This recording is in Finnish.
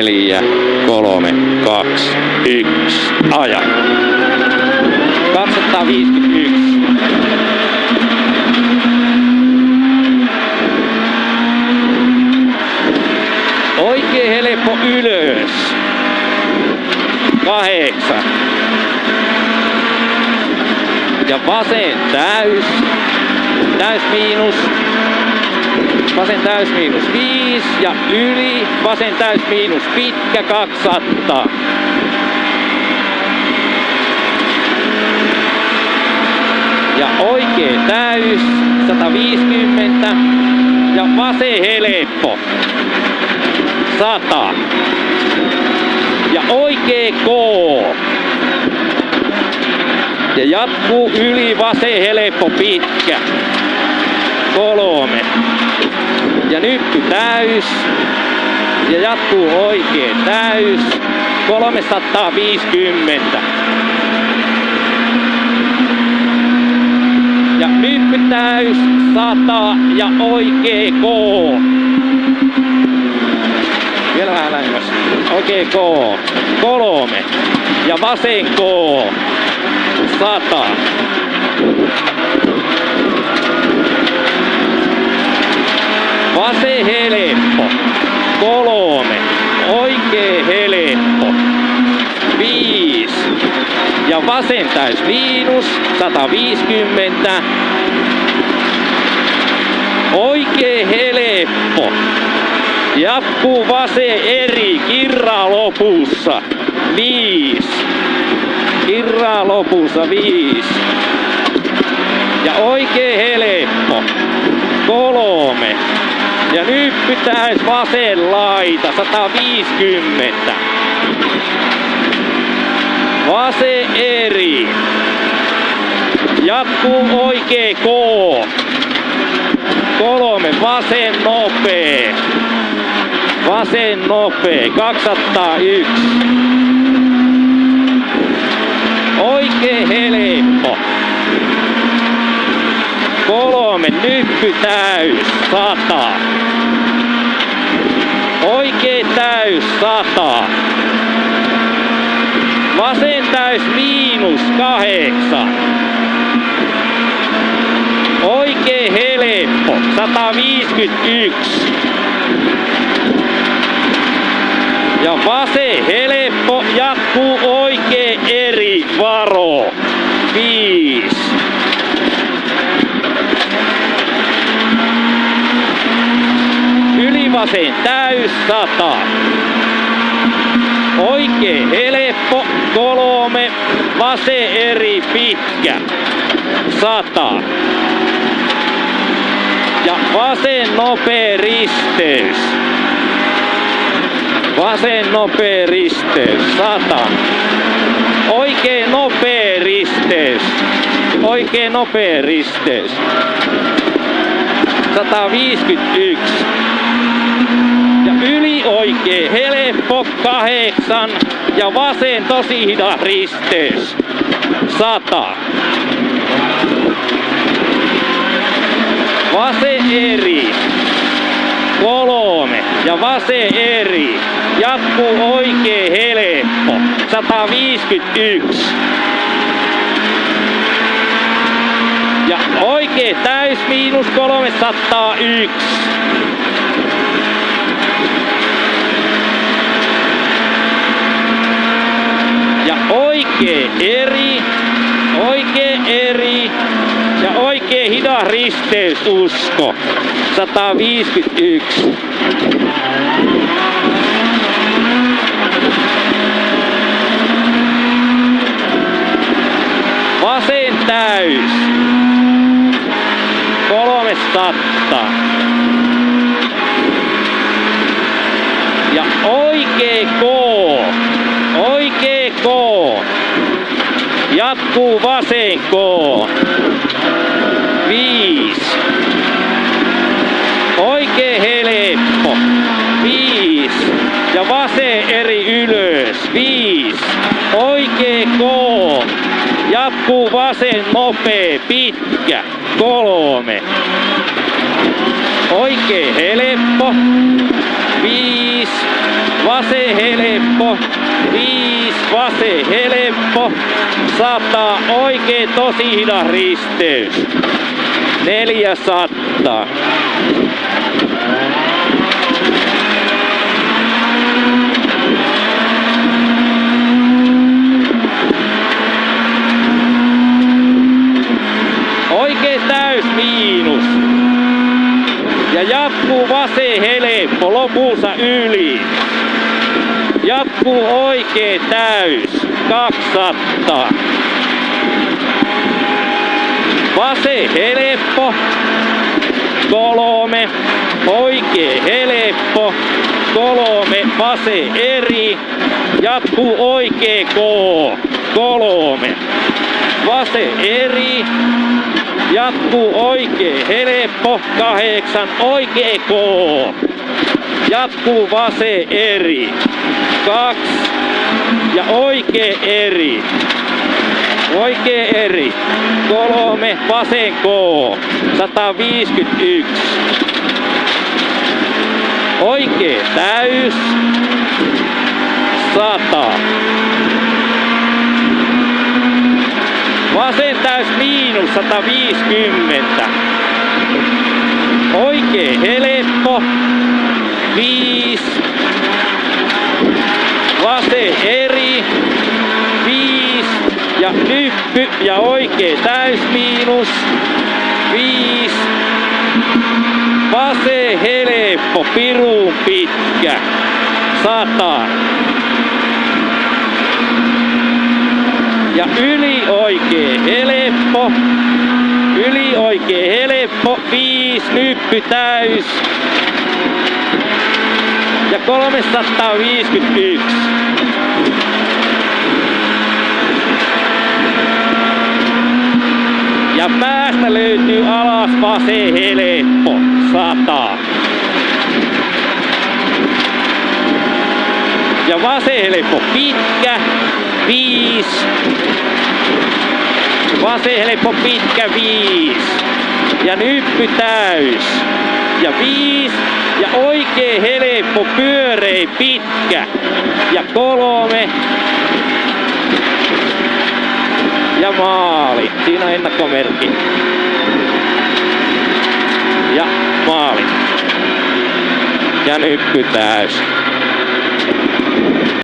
4, 3, 2, 1, aja. 251. Oikein helppo ylös. 8. Ja vasen täys. Täys miinus. Vasen täys miinus 5 ja yli. Vasen täys miinus pitkä 200. Ja oikein täys 150. Ja vasen helppo 100. Ja oikein K. Ja jatkuu yli vasen helppo pitkä 3. Ja nyppy täys. Ja jatkuu oikein täys. 350. Ja nyppy täys. 100 ja oikein K. Vielä vähän lähemmäs. Oikein K. 3. Ja vasen K. 100. Vasen helppo. 3. Oikein helppo. 5. Ja vasen täys miinus 150. Oikein helppo. Jatkuu vasen eri kirraa lopussa. 5. Kirraa lopussa 5. Ja oikein helppo. 3. Ja nyppy täys vasen laita 150. Vasen eri. Jatkuu oikein K. 3. Vasen nopee. Vasen nopee 201. Oikein helppo. 3. Nyppy täys 100. Oikein täys 100. Vasen täys miinus 8. Oikein helppo 151. Ja vasen helppo jatkuu oikein eri varo 5. Yli vasen täys 100. Oikein helppo 3. Vasen eri pitkä 100. Ja vasen nopea risteys. Vasen nopea risteys 100. Oikein nopea risteys. Oikein nopea risteys 151. Ja yli oikein helppo 8. Ja vasen tosi hidas risteys 100. Vasen eri 3. Ja vasen eri. Jatkuu oikein helppo 151. Ja oikein täys miinus 301. Ja oikein eri. Oikein eri. Ja oikein hidas risteys usko 151. Vasen täys 300. Ja oikein K. Oikein K. Jatkuu vasen K. 5. Oikein helppo 5. Ja vasen eri ylös 5. Oikein K. Jatkuu vasen nopea pitkä 3. Oikein helppo 5. Vasen helppo. 5, vasen helppo. 100, oikein tosi hidas risteys. 400. Oikein täys miinus. Ja jatkuu vasen helppo, lopussa yli. Jatkuu oikein täys, 200. Vasen helppo, 3, oikein helppo, 3, vasen eri. Jatkuu oikein K, 3. Vasen eri. Jatkuu oikein helppo, 8, oikein K. Jatkuu vasen eri, 2 ja oikein eri. Oikein eri, 3, vasen K, 151. Oikein täys, 100. Vasen täys miinus 150. Oikein helppo. 5. Vasen eri. 5. Ja nyppy ja oikein täys miinus. 5. Vasen helppo, pirun pitkä. 100. Ja yli oikein helppo. Yli oikein helppo. 5, nyppy täys. Ja 351. Ja päästä löytyy alas vasen helppo. 100. Ja vasen helppo pitkä. 5. Vasen helppo pitkä 5. Ja nyppy täys. Ja 5. Ja oikein helppo pyöreä pitkä. Ja 3. Ja maali. Siinä on ennakkomerkki. Ja maali. Ja nyppy täys.